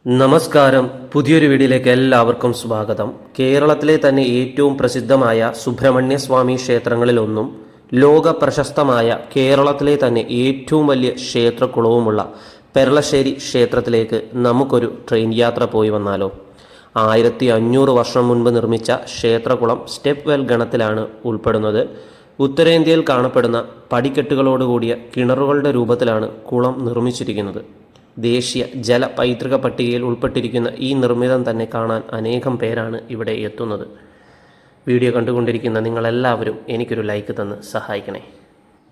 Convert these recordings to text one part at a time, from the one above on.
നമസ്കാരം. പുതിയൊരു വീഡിയോയിലേക്ക് എല്ലാവർക്കും സ്വാഗതം. കേരളത്തിലെ തന്നെ ഏറ്റവും പ്രസിദ്ധമായ സുബ്രഹ്മണ്യ സ്വാമി ക്ഷേത്രങ്ങളിലൊന്നും ലോക പ്രശസ്തമായ കേരളത്തിലെ തന്നെ ഏറ്റവും വലിയ ക്ഷേത്രക്കുളവുമുള്ള പെരളശ്ശേരി ക്ഷേത്രത്തിലേക്ക് നമുക്കൊരു ട്രെയിൻ യാത്ര പോയി വന്നാലോ? 1500 വർഷം മുൻപ് നിർമ്മിച്ച ക്ഷേത്രകുളം സ്റ്റെപ്പ് വെൽ ഗണത്തിലാണ് ഉൾപ്പെടുന്നത്. ഉത്തരേന്ത്യയിൽ കാണപ്പെടുന്ന പടിക്കെട്ടുകളോടുകൂടിയ കിണറുകളുടെ രൂപത്തിലാണ് കുളം നിർമ്മിച്ചിരിക്കുന്നത്. ദേശീയ ജല പൈതൃക പട്ടികയിൽ ഉൾപ്പെട്ടിരിക്കുന്ന ഈ നിർമ്മിതം തന്നെ കാണാൻ അനേകം പേരാണ് ഇവിടെ എത്തുന്നത്. വീഡിയോ കണ്ടുകൊണ്ടിരിക്കുന്ന നിങ്ങളെല്ലാവരും എനിക്കൊരു ലൈക്ക് തന്ന് സഹായിക്കണേ.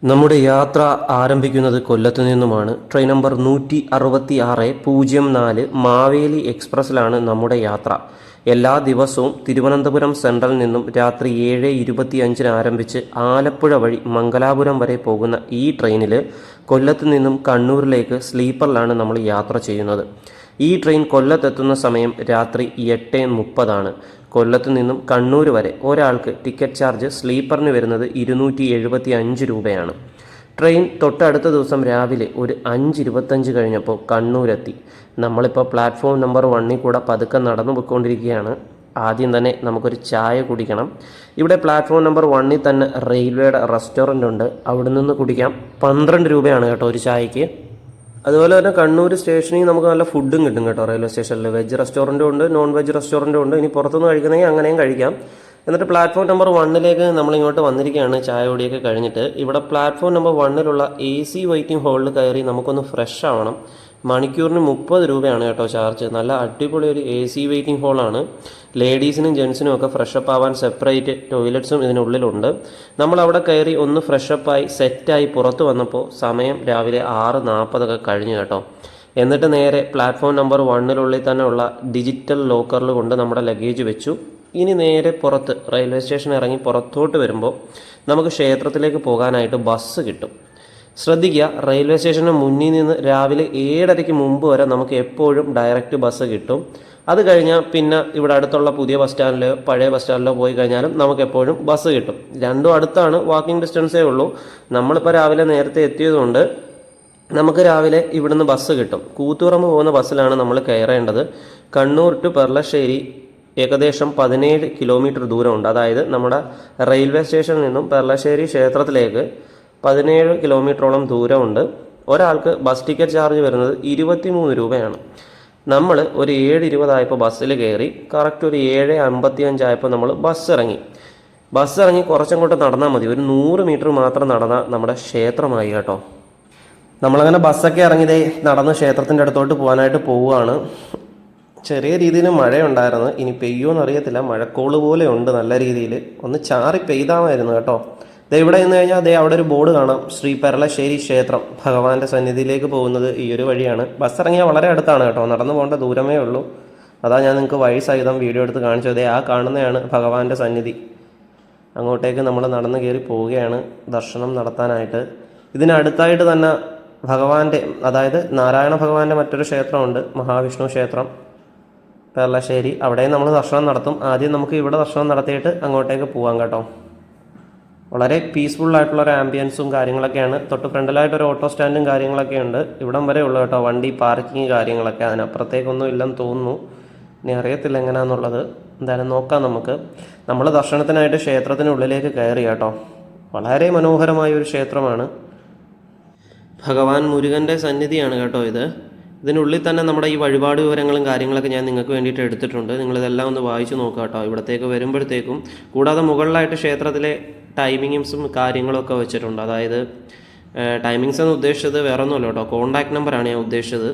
നമ്മുടെ യാത്ര ആരംഭിക്കുന്നത് കൊല്ലത്തു നിന്നുമാണ്. ട്രെയിൻ നമ്പർ 166-04 മാവേലി എക്സ്പ്രസ്സിലാണ് നമ്മുടെ യാത്ര. എല്ലാ ദിവസവും തിരുവനന്തപുരം സെൻട്രൽ നിന്നും രാത്രി 7:25 ആരംഭിച്ച് ആലപ്പുഴ വഴി മംഗലാപുരം വരെ പോകുന്ന ഈ ട്രെയിനിൽ കൊല്ലത്ത് നിന്നും കണ്ണൂരിലേക്ക് സ്ലീപ്പറിലാണ് നമ്മൾ യാത്ര ചെയ്യുന്നത്. ഈ ട്രെയിൻ കൊല്ലത്തെത്തുന്ന സമയം രാത്രി 8:30 കൊല്ലത്ത് നിന്നും കണ്ണൂർ വരെ ഒരാൾക്ക് ടിക്കറ്റ് ചാർജ് സ്ലീപ്പറിന് വരുന്നത് 275 രൂപയാണ്. ട്രെയിൻ തൊട്ടടുത്ത ദിവസം രാവിലെ ഒരു 5:25 കഴിഞ്ഞപ്പോൾ കണ്ണൂരെത്തി. നമ്മളിപ്പോൾ പ്ലാറ്റ്ഫോം നമ്പർ 1 കൂടെ പതുക്കെ നടന്നു പോയിക്കൊണ്ടിരിക്കുകയാണ്. ആദ്യം തന്നെ നമുക്കൊരു ചായ കുടിക്കണം. ഇവിടെ പ്ലാറ്റ്ഫോം നമ്പർ 1 തന്നെ റെയിൽവേയുടെ റെസ്റ്റോറൻ്റ് ഉണ്ട്. അവിടെ നിന്ന് കുടിക്കാം. 12 രൂപയാണ് കേട്ടോ ഒരു ചായക്ക്. അതുപോലെ തന്നെ കണ്ണൂർ സ്റ്റേഷനിൽ നമുക്ക് നല്ല ഫുഡും കിട്ടും കേട്ടോ. റെയിൽവേ സ്റ്റേഷനിൽ വെജ് റെസ്റ്റോറൻറ്റും ഉണ്ട്, നോൺ വെജ് റെസ്റ്റോറൻറ്റും ഉണ്ട്. ഇനി പുറത്തുനിന്ന് കഴിക്കണമെങ്കിൽ അങ്ങനെയും കഴിക്കാം. എന്നിട്ട് പ്ലാറ്റ്ഫോം നമ്പർ 1 നമ്മളിങ്ങോട്ട് വന്നിരിക്കുകയാണ് ചായ കുടിയൊക്കെ കഴിഞ്ഞിട്ട്. ഇവിടെ പ്ലാറ്റ്ഫോം നമ്പർ 1 AC വെയിറ്റിംഗ് ഹോളിൽ കയറി നമുക്കൊന്ന് ഫ്രഷ് ആവണം. മണിക്കൂറിന് 30 രൂപയാണ് കേട്ടോ ചാർജ്. നല്ല അടിപൊളി ഒരു AC വെയിറ്റിംഗ് ഹോളാണ്. ലേഡീസിനും ജെൻസിനും ഒക്കെ ഫ്രഷപ്പ് ആവാൻ സെപ്പറേറ്റ് ടോയ്ലറ്റ്സും ഇതിനുള്ളിലുണ്ട്. നമ്മളവിടെ കയറി ഒന്ന് ഫ്രഷപ്പായി സെറ്റായി പുറത്ത് വന്നപ്പോൾ സമയം രാവിലെ 6:40 കഴിഞ്ഞു കേട്ടോ. എന്നിട്ട് നേരെ പ്ലാറ്റ്ഫോം നമ്പർ 1 തന്നെ ഉള്ള ഡിജിറ്റൽ ലോക്കറിൽ കൊണ്ട് നമ്മുടെ ലഗേജ് വെച്ചു. ഇനി നേരെ പുറത്ത് റെയിൽവേ സ്റ്റേഷൻ ഇറങ്ങി പുറത്തോട്ട് വരുമ്പോൾ നമുക്ക് ക്ഷേത്രത്തിലേക്ക് പോകാനായിട്ട് ബസ് കിട്ടും. ശ്രദ്ധിക്കുക, റെയിൽവേ സ്റ്റേഷന് മുന്നിൽ നിന്ന് രാവിലെ 7:30 മുമ്പ് വരെ നമുക്ക് എപ്പോഴും ഡയറക്റ്റ് ബസ് കിട്ടും. അത് കഴിഞ്ഞാൽ പിന്നെ ഇവിടെ അടുത്തുള്ള പുതിയ ബസ് സ്റ്റാൻഡിലോ പഴയ ബസ് സ്റ്റാൻഡിലോ പോയി കഴിഞ്ഞാലും നമുക്ക് എപ്പോഴും ബസ് കിട്ടും. രണ്ടും അടുത്താണ്, വാക്കിംഗ് ഡിസ്റ്റൻസേ ഉള്ളൂ. നമ്മളിപ്പോൾ രാവിലെ നേരത്തെ എത്തിയതുകൊണ്ട് നമുക്ക് രാവിലെ ഇവിടുന്ന് ബസ് കിട്ടും. കൂത്തുപറമ്പ് പോകുന്ന ബസ്സിലാണ് നമ്മൾ കയറേണ്ടത്. കണ്ണൂർ ടു പെർളശ്ശേരി ഏകദേശം 17 കിലോമീറ്റർ ദൂരമുണ്ട്. അതായത് നമ്മുടെ റെയിൽവേ സ്റ്റേഷനിൽ നിന്നും പെർളശ്ശേരി ക്ഷേത്രത്തിലേക്ക് 17 കിലോമീറ്ററോളം ദൂരമുണ്ട്. ഒരാൾക്ക് ബസ് ടിക്കറ്റ് ചാർജ് വരുന്നത് 23 രൂപയാണ്. നമ്മൾ ഒരു 7:20 ആയപ്പോൾ ബസ്സിൽ കയറി. കറക്റ്റ് ഒരു 7:55 ആയപ്പോൾ നമ്മൾ ബസ് ഇറങ്ങി കുറച്ചങ്ങോട്ട് നടന്നാൽ മതി. ഒരു 100 മീറ്റർ മാത്രം നടന്നാൽ നമ്മുടെ ക്ഷേത്രമായി കേട്ടോ. നമ്മളങ്ങനെ ബസ്സൊക്കെ ഇറങ്ങിയതേ നടന്ന് ക്ഷേത്രത്തിൻ്റെ അടുത്തോട്ട് പോകാനായിട്ട് പോവുകയാണ്. ചെറിയ രീതിയിൽ മഴയുണ്ടായിരുന്നു. ഇനി പെയ്യുമെന്ന് അറിയത്തില്ല. മഴക്കോള് പോലെ ഉണ്ട് നല്ല രീതിയിൽ. ഒന്ന് ചാറി പെയ്താമായിരുന്നു കേട്ടോ. ഇവിടെ നിന്ന് കഴിഞ്ഞാൽ അവിടെ ഒരു ബോർഡ് കാണാം, ശ്രീ പെരളശ്ശേരി ക്ഷേത്രം. ഭഗവാന്റെ സന്നിധിയിലേക്ക് പോകുന്നത് ഈ ഒരു വഴിയാണ്. ബസ് ഇറങ്ങിയാൽ വളരെ അടുത്താണ് കേട്ടോ. നടന്നു പോകേണ്ട ദൂരമേ ഉള്ളൂ. അതാ ഞാൻ നിങ്ങൾക്ക് വഴി സഹിതം വീഡിയോ എടുത്ത് കാണിച്ചത്. ആ കാണുന്നതാണ് ഭഗവാന്റെ സന്നിധി. അങ്ങോട്ടേക്ക് നമ്മൾ നടന്ന് കയറി പോവുകയാണ് ദർശനം നടത്താനായിട്ട്. ഇതിനടുത്തായിട്ട് തന്നെ ഭഗവാന്റെ, അതായത് നാരായണ ഭഗവാന്റെ മറ്റൊരു ക്ഷേത്രമുണ്ട്, മഹാവിഷ്ണു ക്ഷേത്രം പെരളശ്ശേരി. അവിടെയും നമ്മൾ ദർശനം നടത്തും. ആദ്യം നമുക്ക് ഇവിടെ ദർശനം നടത്തിയിട്ട് അങ്ങോട്ടേക്ക് പോകാം കേട്ടോ. വളരെ പീസ്ഫുള്ളായിട്ടുള്ളൊരു ആംബിയൻസും കാര്യങ്ങളൊക്കെയാണ്. തൊട്ട് ഫ്രണ്ടിലായിട്ടൊരു ഓട്ടോ സ്റ്റാൻഡും കാര്യങ്ങളൊക്കെ ഉണ്ട്. ഇവിടം വരെ ഉള്ളു കേട്ടോ വണ്ടി പാർക്കിങ് കാര്യങ്ങളൊക്കെ. അതിനപ്പുറത്തേക്കൊന്നും ഇല്ലെന്ന് തോന്നുന്നു. ഇനി അറിയത്തില്ല എങ്ങനെയാണെന്നുള്ളത്. എന്തായാലും നോക്കാം നമുക്ക്. നമ്മൾ ദർശനത്തിനായിട്ട് ക്ഷേത്രത്തിനുള്ളിലേക്ക് കയറി കേട്ടോ. വളരെ മനോഹരമായ ഒരു ക്ഷേത്രമാണ്. ഭഗവാൻ മുരുകൻ്റെ സന്നിധിയാണ് കേട്ടോ ഇത്. ഇതിനുള്ളിൽ തന്നെ നമ്മുടെ ഈ വഴിപാട് വിവരങ്ങളും കാര്യങ്ങളൊക്കെ ഞാൻ നിങ്ങൾക്ക് വേണ്ടിയിട്ട് എടുത്തിട്ടുണ്ട്. നിങ്ങളിതെല്ലാം ഒന്ന് വായിച്ചു നോക്കുക കേട്ടോ ഇവിടത്തേക്ക് വരുമ്പോഴത്തേക്കും. കൂടാതെ മുകളിലായിട്ട് ക്ഷേത്രത്തിലെ ടൈമിങ്സും കാര്യങ്ങളൊക്കെ വെച്ചിട്ടുണ്ട്. അതായത് ടൈമിങ്സ് എന്ന് ഉദ്ദേശിച്ചത് വേറെ ഒന്നുമല്ല കേട്ടോ, കോൺടാക്ട് നമ്പറാണ് ഞാൻ ഉദ്ദേശിച്ചത്.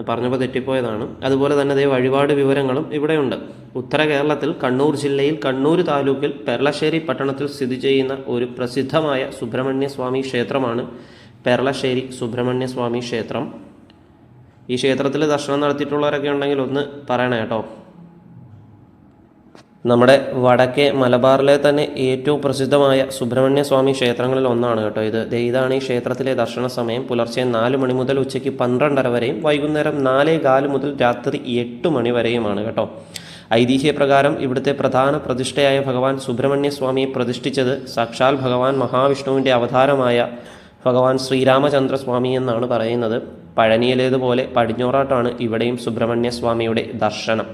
പറഞ്ഞപ്പോൾ തെറ്റിപ്പോയതാണ്. അതുപോലെ തന്നെ അതേ വഴിപാട് വിവരങ്ങളും ഇവിടെയുണ്ട്. ഉത്തര കേരളത്തിൽ കണ്ണൂർ ജില്ലയിൽ കണ്ണൂർ താലൂക്കിൽ പെരളശ്ശേരി പട്ടണത്തിൽ സ്ഥിതി ചെയ്യുന്ന ഒരു പ്രസിദ്ധമായ സുബ്രഹ്മണ്യ സ്വാമി ക്ഷേത്രമാണ് പെരളശ്ശേരി സുബ്രഹ്മണ്യ സ്വാമി ക്ഷേത്രം. ഈ ക്ഷേത്രത്തിൽ ദർശനം നടത്തിയിട്ടുള്ളവരൊക്കെ ഉണ്ടെങ്കിൽ ഒന്ന് പറയണേ കേട്ടോ. നമ്മുടെ വടക്കേ മലബാറിലെ തന്നെ ഏറ്റവും പ്രസിദ്ധമായ സുബ്രഹ്മണ്യ സ്വാമി ക്ഷേത്രങ്ങളിൽ ഒന്നാണ് കേട്ടോ ഇത്. ഇതാണ് ഈ ക്ഷേത്രത്തിലെ ദർശന സമയം. പുലർച്ചെ 4 മണി മുതൽ ഉച്ചയ്ക്ക് 12:30 വരെയും വൈകുന്നേരം 4:15 മുതൽ രാത്രി 8 മണി വരെയുമാണ് കേട്ടോ. ഐതിഹ്യപ്രകാരം ഇവിടുത്തെ പ്രധാന പ്രതിഷ്ഠയായ ഭഗവാൻ സുബ്രഹ്മണ്യ സ്വാമിയെ പ്രതിഷ്ഠിച്ചത് സാക്ഷാൽ ഭഗവാൻ മഹാവിഷ്ണുവിൻ്റെ അവതാരമായ ഭഗവാൻ ശ്രീരാമചന്ദ്രസ്വാമി എന്നാണ് പറയുന്നത്. പഴനിയിലേതുപോലെ പടിഞ്ഞാറോട്ടാണ് ഇവിടെയും സുബ്രഹ്മണ്യ സ്വാമിയുടെ ദർശനം.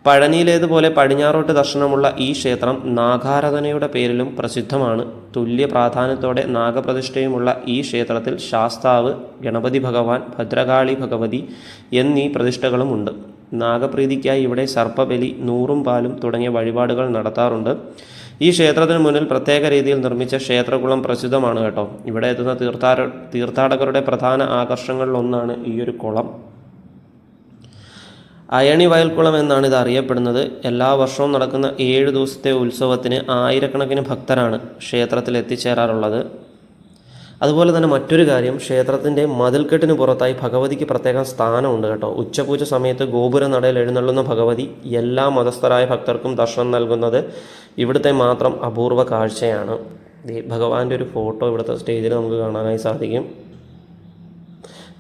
പഴനിയിലേതുപോലെ പടിഞ്ഞാറോട്ട് ദർശനമുള്ള ഈ ക്ഷേത്രം നാഗാരാധനയുടെ പേരിലും പ്രസിദ്ധമാണ്. തുല്യ പ്രാധാന്യത്തോടെ നാഗപ്രതിഷ്ഠയുമുള്ള ഈ ക്ഷേത്രത്തിൽ ശാസ്താവ്, ഗണപതി ഭഗവാൻ, ഭദ്രകാളി ഭഗവതി എന്നീ പ്രതിഷ്ഠകളുമുണ്ട്. നാഗപ്രീതിക്കായി ഇവിടെ സർപ്പബലി, നൂറും പാലും തുടങ്ങിയ വഴിപാടുകൾ നടത്താറുണ്ട്. ഈ ക്ഷേത്രത്തിന് മുന്നിൽ പ്രത്യേക രീതിയിൽ നിർമ്മിച്ച ക്ഷേത്രകുളം പ്രസിദ്ധമാണ് കേട്ടോ. ഇവിടെ എത്തുന്ന തീർത്ഥാടകരുടെ പ്രധാന ആകർഷണങ്ങളിലൊന്നാണ് ഈ ഒരു കുളം. അയണി വയൽക്കുളം എന്നാണ് ഇത് അറിയപ്പെടുന്നത്. എല്ലാ വർഷവും നടക്കുന്ന 7 ദിവസത്തെ ഉത്സവത്തിന് ആയിരക്കണക്കിന് ഭക്തരാണ് ക്ഷേത്രത്തിൽ എത്തിച്ചേരാറുള്ളത്. അതുപോലെ തന്നെ മറ്റൊരു കാര്യം, ക്ഷേത്രത്തിൻ്റെ മതിൽക്കെട്ടിന് പുറത്തായി ഭഗവതിക്ക് പ്രത്യേകം സ്ഥാനമുണ്ട് കേട്ടോ. ഉച്ചപൂജ സമയത്ത് ഗോപുര നടയിൽ എഴുന്നള്ളുന്ന ഭഗവതി എല്ലാ മതസ്ഥരായ ഭക്തർക്കും ദർശനം നൽകുന്നത് ഇവിടുത്തെ മാത്രം അപൂർവ കാഴ്ചയാണ്. ഭഗവാന്റെ ഒരു ഫോട്ടോ ഇവിടുത്തെ സ്റ്റേജിൽ നമുക്ക് കാണാനായി സാധിക്കും.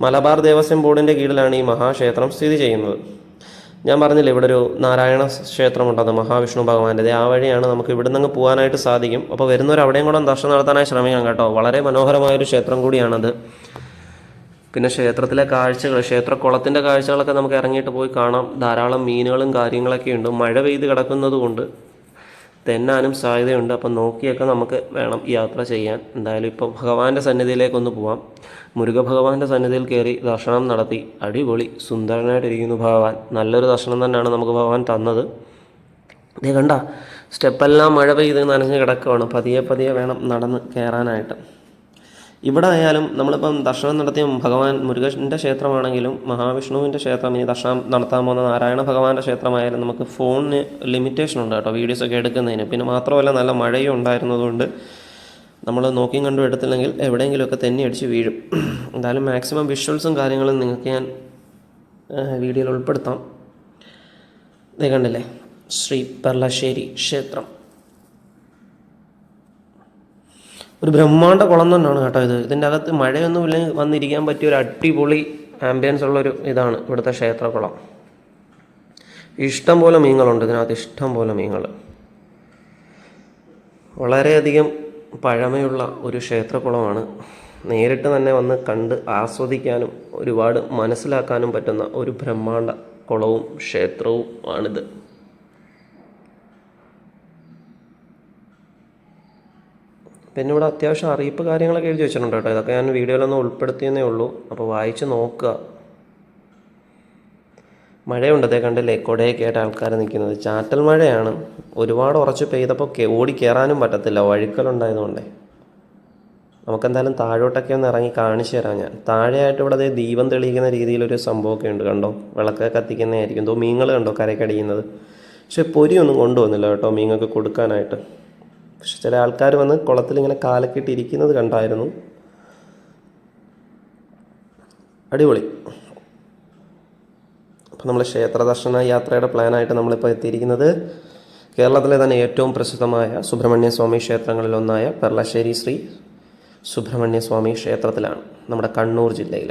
മലബാർ ദേവസ്വം ബോർഡിൻ്റെ കീഴിലാണ് ഈ മഹാക്ഷേത്രം സ്ഥിതി ചെയ്യുന്നത്. ഞാൻ പറഞ്ഞില്ലേ ഇവിടെ ഒരു നാരായണ ക്ഷേത്രമുണ്ടത്, മഹാവിഷ്ണു ഭഗവാൻ്റെ. ആ വഴിയാണ് നമുക്ക് ഇവിടെ നിന്ന് പോകാനായിട്ട് സാധിക്കും. അപ്പോൾ വരുന്നവർ അവിടെയും കൂടെ ദർശനം നടത്താനായി ശ്രമിക്കാം കേട്ടോ. വളരെ മനോഹരമായൊരു ക്ഷേത്രം കൂടിയാണത്. പിന്നെ ക്ഷേത്രത്തിലെ കാഴ്ചകൾ, ക്ഷേത്രക്കുളത്തിൻ്റെ കാഴ്ചകളൊക്കെ നമുക്ക് ഇറങ്ങിയിട്ട് പോയി കാണാം. ധാരാളം മീനുകളും കാര്യങ്ങളൊക്കെ ഉണ്ട്. മഴ പെയ്ത് കിടക്കുന്നത് കൊണ്ട് തെന്നാനും സാധ്യതയുണ്ട്. അപ്പം നോക്കിയൊക്കെ നമുക്ക് വേണം യാത്ര ചെയ്യാൻ. എന്തായാലും ഇപ്പോൾ ഭഗവാന്റെ സന്നിധിയിലേക്കൊന്ന് പോവാം. മുരുക ഭഗവാന്റെ സന്നിധിയിൽ കയറി ദർശനം നടത്തി. അടിപൊളി സുന്ദരനായിട്ടിരിക്കുന്നു ഭഗവാൻ. നല്ലൊരു ദർശനം തന്നെയാണ് നമുക്ക് ഭഗവാൻ തന്നത്. ഇതേ കണ്ട, സ്റ്റെപ്പെല്ലാം മഴ പെയ്ത് നനഞ്ഞ് കിടക്കുകയാണ്. പതിയെ പതിയെ വേണം നടന്ന് കയറാനായിട്ട്. ഇവിടെ ആയാലും നമ്മളിപ്പം ദർശനം നടത്തിയ ഭഗവാൻ മുരുകൻ്റെ ക്ഷേത്രമാണെങ്കിലും മഹാവിഷ്ണുവിൻ്റെ ക്ഷേത്രം, ഇനി ദർശനം നടത്താൻ പോകുന്ന നാരായണ ഭഗവാന്റെ ക്ഷേത്രമായാലും നമുക്ക് ഫോണിന് ലിമിറ്റേഷൻ ഉണ്ട് കേട്ടോ വീഡിയോസൊക്കെ എടുക്കുന്നതിന്. പിന്നെ മാത്രമല്ല നല്ല മഴയും ഉണ്ടായിരുന്നതുകൊണ്ട് നമ്മൾ നോക്കിയും കണ്ടും എടുത്തില്ലെങ്കിൽ എവിടെയെങ്കിലുമൊക്കെ തെന്നി അടിച്ച് വീഴും. എന്തായാലും മാക്സിമം വിഷ്വൽസും കാര്യങ്ങളും നിങ്ങൾക്ക് ഞാൻ വീഡിയോയിൽ ഉൾപ്പെടുത്താം. ഇത് കണ്ടില്ലേ, ശ്രീ പെർളശ്ശേരി ക്ഷേത്രം. ഒരു ബ്രഹ്മാണ്ഡ കുളം തന്നെയാണ് കേട്ടോ ഇത്. ഇതിൻ്റെ അകത്ത് മഴയൊന്നും ഇല്ലെങ്കിൽ വന്നിരിക്കാൻ പറ്റിയ ഒരു അടിപൊളി ആംബിയൻസ് ഉള്ളൊരു ഇതാണ് ഇവിടുത്തെ ക്ഷേത്രക്കുളം. ഇഷ്ടം പോലെ മീനുകളുണ്ട് ഇതിനകത്ത്, ഇഷ്ടം പോലെ മീനുകൾ. വളരെയധികം പഴമയുള്ള ഒരു ക്ഷേത്രക്കുളമാണ്. നേരിട്ട് തന്നെ വന്ന് കണ്ട് ആസ്വദിക്കാനും ഒരുപാട് മനസ്സിലാക്കാനും പറ്റുന്ന ഒരു ബ്രഹ്മാണ്ഡ കുളവും ക്ഷേത്രവും ആണിത്. പിന്നെ ഇവിടെ അത്യാവശ്യം അറിയിപ്പ് കാര്യങ്ങളൊക്കെ എഴുതി വെച്ചിട്ടുണ്ട് കേട്ടോ. ഇതൊക്കെ ഞാൻ വീഡിയോയിലൊന്നും ഉൾപ്പെടുത്തിയെന്നേ ഉള്ളൂ. അപ്പോൾ വായിച്ച് നോക്കുക. മഴയുണ്ട്, അതേ കണ്ടില്ലേ, കുടയൊക്കെ ആയിട്ട് ആൾക്കാർ നിൽക്കുന്നത്. ചാറ്റൽ മഴയാണ്. ഒരുപാട് ഉറച്ച് പെയ്തപ്പോൾ ഓടി കയറാനും പറ്റത്തില്ല, വഴുക്കലുണ്ടായതുകൊണ്ടേ. നമുക്കെന്തായാലും താഴോട്ടൊക്കെ ഒന്ന് ഇറങ്ങി കാണിച്ചു തരാം ഞാൻ. താഴെയായിട്ട് ഇവിടെ അതേ ദീപം തെളിയിക്കുന്ന രീതിയിലൊരു സംഭവമൊക്കെ ഉണ്ട് കണ്ടോ. വിളക്ക് കത്തിക്കുന്നതായിരിക്കും. എന്തോ മീനുകൾ കണ്ടോ കരക്കടിയുന്നത്. പക്ഷെ പൊരിയൊന്നും കൊണ്ടുവന്നില്ല കേട്ടോ മീനൊക്കെ കൊടുക്കാനായിട്ട്. പക്ഷെ ചില ആൾക്കാർ വന്ന് കുളത്തിൽ ഇങ്ങനെ കാലൊക്കെ ഇട്ടിരിക്കുന്നത് കണ്ടായിരുന്നു. അടിപൊളി. അപ്പോൾ നമ്മൾ ക്ഷേത്ര ദർശന യാത്രയുടെ പ്ലാനായിട്ട് നമ്മളിപ്പോൾ എത്തിയിരിക്കുന്നത് കേരളത്തിലെ തന്നെ ഏറ്റവും പ്രസിദ്ധമായ സുബ്രഹ്മണ്യ സ്വാമി ക്ഷേത്രങ്ങളിലൊന്നായ പെർളശ്ശേരി ശ്രീ സുബ്രഹ്മണ്യ സ്വാമി ക്ഷേത്രത്തിലാണ്, നമ്മുടെ കണ്ണൂർ ജില്ലയിൽ.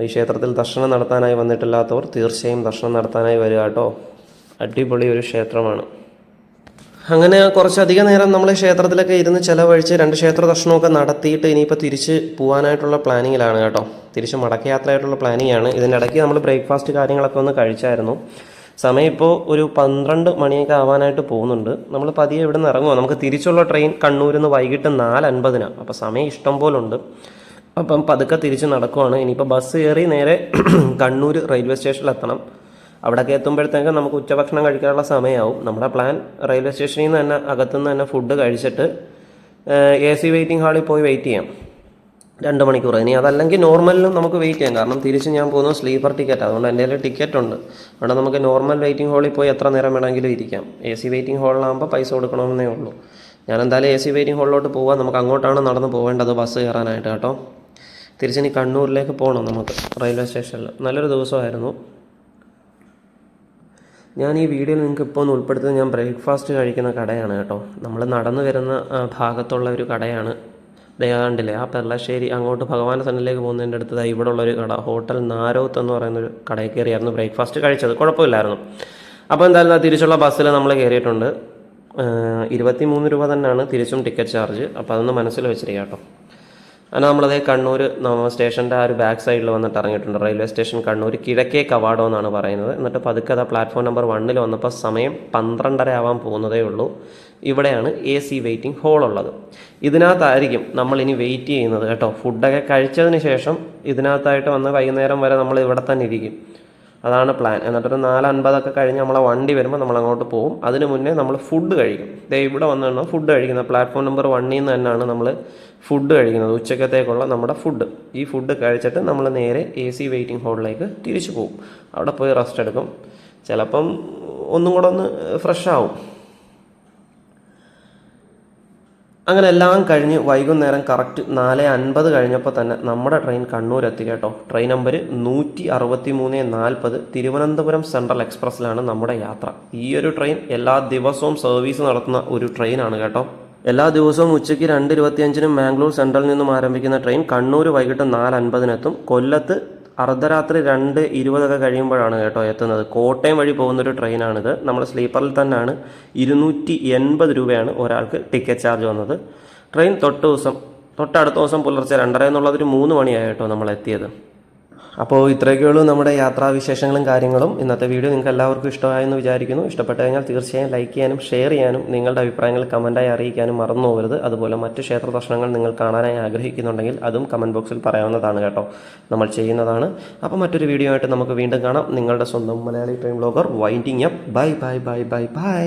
ഈ ക്ഷേത്രത്തിൽ ദർശനം നടത്താനായി വന്നിട്ടില്ലാത്തവർ തീർച്ചയായും ദർശനം നടത്താനായി വരിക കേട്ടോ. അടിപൊളി ഒരു ക്ഷേത്രമാണ്. അങ്ങനെ കുറച്ചധികം നേരം നമ്മൾ ക്ഷേത്രത്തിലൊക്കെ ഇരുന്ന് ചിലവഴിച്ച് 2 ക്ഷേത്ര ദർശനമൊക്കെ നടത്തിയിട്ട് ഇനിയിപ്പോൾ തിരിച്ച് പോകാനായിട്ടുള്ള പ്ലാനിങ്ങിലാണ് കേട്ടോ. തിരിച്ച് മടക്കയാത്രയായിട്ടുള്ള പ്ലാനിങ് ആണ്. ഇതിൻ്റെ ഇടയ്ക്ക് നമ്മൾ ബ്രേക്ക്ഫാസ്റ്റ് കാര്യങ്ങളൊക്കെ ഒന്ന് കഴിച്ചായിരുന്നു. സമയം ഇപ്പോൾ ഒരു 12 മണിയൊക്കെ ആവാനായിട്ട് പോകുന്നുണ്ട്. നമ്മൾ പതിയെ ഇവിടെ നിന്ന് ഇറങ്ങുക. നമുക്ക് തിരിച്ചുള്ള ട്രെയിൻ കണ്ണൂരിൽ നിന്ന് വൈകിട്ട് 4:50. അപ്പോൾ സമയം ഇഷ്ടം പോലെ ഉണ്ട്. അപ്പം പതുക്കെ തിരിച്ച് നടക്കുവാണ്. ഇനിയിപ്പോൾ ബസ് കയറി നേരെ കണ്ണൂർ റെയിൽവേ സ്റ്റേഷനിൽ എത്തണം. അവിടെയൊക്കെ എത്തുമ്പോഴത്തേക്കും നമുക്ക് ഉച്ചഭക്ഷണം കഴിക്കാനുള്ള സമയമാവും. നമ്മുടെ പ്ലാൻ റെയിൽവേ സ്റ്റേഷനിൽ നിന്ന് തന്നെ അകത്തുനിന്ന് തന്നെ ഫുഡ് കഴിച്ചിട്ട് AC വെയിറ്റിംഗ് ഹാളിൽ പോയി വെയിറ്റ് ചെയ്യാം 2 മണിക്കൂർ. ഇനി അതല്ലെങ്കിൽ നോർമലിലും നമുക്ക് വെയിറ്റ് ചെയ്യാം. കാരണം തിരിച്ച് ഞാൻ പോകുന്നത് സ്ലീപ്പർ ടിക്കറ്റ്, അതുകൊണ്ട് എൻ്റെ കയ്യിൽ ടിക്കറ്റ് ഉണ്ട്. അവിടെ നമുക്ക് നോർമൽ വെയിറ്റിംഗ് ഹാളിൽ പോയി എത്ര നേരം വേണമെങ്കിലും ഇരിക്കാം. AC വെയിറ്റിംഗ് ഹാളിലാകുമ്പോൾ പൈസ കൊടുക്കണമെന്നേ ഉള്ളൂ. ഞാൻ എന്തായാലും AC വെയിറ്റിംഗ് ഹാളിലോട്ട് പോകാം. നമുക്ക് അങ്ങോട്ടാണ് നടന്ന് പോകേണ്ടത് ബസ് കയറാനായിട്ട് കേട്ടോ. തിരിച്ചിനി കണ്ണൂരിലേക്ക് പോകണം നമുക്ക് റെയിൽവേ സ്റ്റേഷനിൽ. നല്ലൊരു ദിവസമായിരുന്നു. ഞാൻ ഈ വീഡിയോയിൽ നിങ്ങൾക്ക് ഇപ്പോൾ ഒന്ന് ഉൾപ്പെടുത്തുന്നത് ഞാൻ ബ്രേക്ക്ഫാസ്റ്റ് കഴിക്കുന്ന കടയാണ് കേട്ടോ. നമ്മൾ നടന്നു വരുന്ന ഭാഗത്തുള്ള ഒരു കടയാണ്. കണ്ടില്ലേ, ആ പെർളശ്ശേരി അങ്ങോട്ട് ഭഗവാന്റെ സന്നിധിയിലേക്ക് പോകുന്നതിൻ്റെ അടുത്തത് ഇവിടെ ഉള്ളൊരു കട, ഹോട്ടൽ നാരോത്ത് എന്ന് പറയുന്നൊരു കടയിൽ കയറിയായിരുന്നു ബ്രേക്ക്ഫാസ്റ്റ് കഴിച്ചത്. കുഴപ്പമില്ലായിരുന്നു. അപ്പോൾ എന്തായാലും തിരിച്ചുള്ള ബസ്സിൽ നമ്മൾ കയറിയിട്ടുണ്ട്. 23 രൂപ തന്നെയാണ് തിരിച്ചും ടിക്കറ്റ് ചാർജ്. അപ്പോൾ അതൊന്ന് മനസ്സിൽ വെച്ചിരിക്കുക കേട്ടോ. അങ്ങനെ നമ്മളതേ കണ്ണൂർ സ്റ്റേഷൻ്റെ ആ ഒരു ബാക്ക് സൈഡിൽ വന്നിട്ട് ഇറങ്ങിയിട്ടുണ്ട്. റെയിൽവേ സ്റ്റേഷൻ കണ്ണൂർ കിഴക്കേ കവാടം എന്നാണ് പറയുന്നത്. എന്നിട്ട് പതുക്കെ അതാ പ്ലാറ്റ്ഫോം നമ്പർ 1 വന്നപ്പോൾ സമയം 12:30 ആവാൻ പോകുന്നതേ ഉള്ളൂ. ഇവിടെയാണ് AC വെയിറ്റിംഗ് ഹോൾ ഉള്ളത്. ഇതിനകത്തായിരിക്കും നമ്മളിനി വെയിറ്റ് ചെയ്യുന്നത് കേട്ടോ. ഫുഡൊക്കെ കഴിച്ചതിന് ശേഷം ഇതിനകത്തായിട്ട് വന്ന് വൈകുന്നേരം വരെ നമ്മൾ ഇവിടെ തന്നെ ഇരിക്കും. അതാണ് പ്ലാൻ. എന്നിട്ടൊരു 4:50 കഴിഞ്ഞ് നമ്മളെ വണ്ടി വരുമ്പോൾ നമ്മൾ അങ്ങോട്ട് പോകും. അതിന് മുന്നേ നമ്മൾ ഫുഡ് കഴിക്കും. ഇവിടെ വന്നാണ് ഫുഡ് കഴിക്കുന്നത്. പ്ലാറ്റ്ഫോം നമ്പർ 1 തന്നെയാണ് നമ്മൾ ഫുഡ് കഴിക്കുന്നത്, ഉച്ചക്കത്തേക്കുള്ള നമ്മുടെ ഫുഡ്. ഈ ഫുഡ് കഴിച്ചിട്ട് നമ്മൾ നേരെ AC വെയിറ്റിംഗ് ഹോളിലേക്ക് തിരിച്ചു പോകും. അവിടെ പോയി റെസ്റ്റ് എടുക്കും. ചിലപ്പം ഒന്നും കൂടെ ഒന്ന് ഫ്രഷ് ആവും. അങ്ങനെ എല്ലാം കഴിഞ്ഞ് വൈകുന്നേരം കറക്റ്റ് 4:50 കഴിഞ്ഞപ്പോൾ തന്നെ നമ്മുടെ ട്രെയിൻ കണ്ണൂർ എത്തി കേട്ടോ. ട്രെയിൻ നമ്പർ 16340 തിരുവനന്തപുരം സെൻട്രൽ എക്സ്പ്രസ്സിലാണ് നമ്മുടെ യാത്ര. ഈ ഒരു ട്രെയിൻ എല്ലാ ദിവസവും സർവീസ് നടത്തുന്ന ഒരു ട്രെയിനാണ് കേട്ടോ. എല്ലാ ദിവസവും ഉച്ചയ്ക്ക് 2:25 മാംഗ്ലൂർ സെൻട്രലിൽ നിന്നും ആരംഭിക്കുന്ന ട്രെയിൻ കണ്ണൂർ വൈകിട്ട് 4:50 എത്തും. കൊല്ലത്ത് അർദ്ധരാത്രി 2:20 കഴിയുമ്പോഴാണ് കേട്ടോ എത്തുന്നത്. കോട്ടയം വഴി പോകുന്നൊരു ട്രെയിനാണിത്. നമ്മൾ സ്ലീപ്പറിൽ തന്നെയാണ്. 280 രൂപയാണ് ഒരാൾക്ക് ടിക്കറ്റ് ചാർജ് വന്നത്. ട്രെയിൻ തൊട്ടടുത്ത ദിവസം പുലർച്ചെ 2:30 എന്നുള്ളതൊരു 3 മണിയായി കേട്ടോ നമ്മൾ എത്തിയത്. അപ്പോൾ ഇത്രയൊക്കെയുള്ളൂ നമ്മുടെ യാത്രാവിശേഷങ്ങളും കാര്യങ്ങളും. ഇന്നത്തെ വീഡിയോ നിങ്ങൾക്ക് എല്ലാവർക്കും ഇഷ്ടമായെന്ന് വിചാരിക്കുന്നു. ഇഷ്ടപ്പെട്ടു കഴിഞ്ഞാൽ തീർച്ചയായും ലൈക്ക് ചെയ്യാനും ഷെയർ ചെയ്യാനും നിങ്ങളുടെ അഭിപ്രായങ്ങൾ കമൻറ്റായി അറിയിക്കാനും മറന്നു പോകരുത്. അതുപോലെ മറ്റ് ക്ഷേത്ര ദർശനങ്ങൾ നിങ്ങൾ കാണാനായി ആഗ്രഹിക്കുന്നുണ്ടെങ്കിൽ അതും കമൻറ്റ് ബോക്സിൽ പറയാവുന്നതാണ് കേട്ടോ. നമ്മൾ ചെയ്യുന്നതാണ്. അപ്പോൾ മറ്റൊരു വീഡിയോ ആയിട്ട് നമുക്ക് വീണ്ടും കാണാം. നിങ്ങളുടെ സ്വന്തം Malayali train blogger winding up. Bye bye bye bye bye.